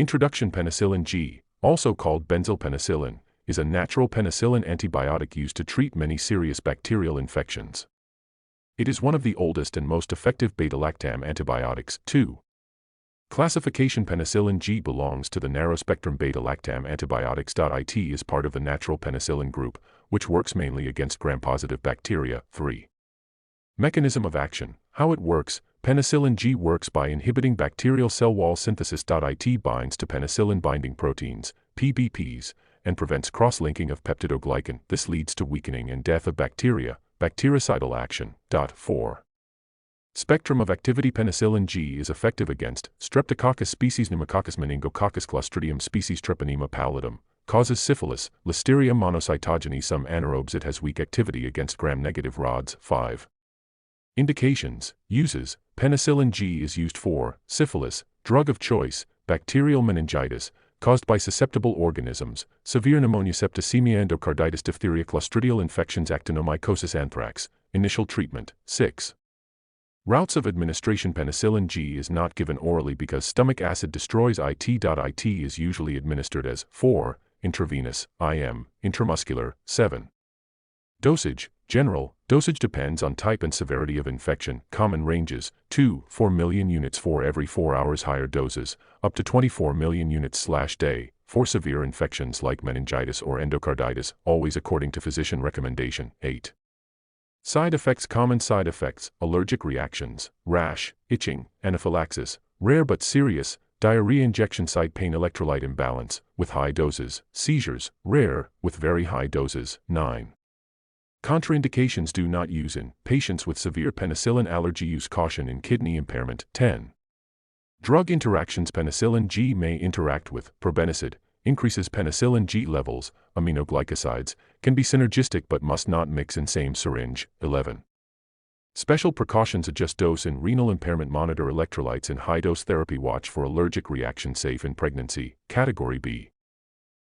Introduction. Penicillin G, also called benzyl penicillin, is a natural penicillin antibiotic used to treat many serious bacterial infections. It is one of the oldest and most effective beta-lactam antibiotics. 2. Classification. Penicillin G belongs to the narrow-spectrum beta-lactam antibiotics. It is part of the natural penicillin group, which works mainly against gram-positive bacteria. 3. Mechanism of action. How it works. Penicillin G works by inhibiting bacterial cell wall synthesis. It binds to penicillin-binding proteins, PBPs, and prevents cross-linking of peptidoglycan. This leads to weakening and death of bacteria. Bactericidal action. 4. Spectrum of activity. Penicillin G is effective against Streptococcus species, Pneumococcus meningococcus, Clostridium species, Treponema pallidum, causes syphilis, Listeria monocytogene. Some anaerobes. It has weak activity against gram-negative rods. 5. Indications. Uses. Penicillin G is used for syphilis, drug of choice, bacterial meningitis, caused by susceptible organisms, severe pneumonia, septicemia, endocarditis, diphtheria, clostridial infections, actinomycosis, anthrax. Initial treatment. 6. Routes of administration. Penicillin G is not given orally because stomach acid destroys it. It is usually administered as 4. Intravenous, IM, intramuscular. 7. Dosage. General. Dosage depends on type and severity of infection. Common ranges, 2-4 million units for every 4 hours. Higher doses, up to 24 million units/day, for severe infections like meningitis or endocarditis, always according to physician recommendation. 8. Side effects. Common side effects: allergic reactions, rash, itching, anaphylaxis, rare but serious, diarrhea, injection site pain, electrolyte imbalance, with high doses, seizures, rare, with very high doses. 9. Contraindications. Do not use in patients with severe penicillin allergy. Use caution in kidney impairment. 10. Drug interactions. Penicillin G may interact with probenecid, increases penicillin G levels, aminoglycosides, can be synergistic but must not mix in same syringe. 11. Special precautions. Adjust dose in renal impairment. Monitor electrolytes in high-dose therapy. Watch for allergic reaction. Safe in pregnancy. Category B.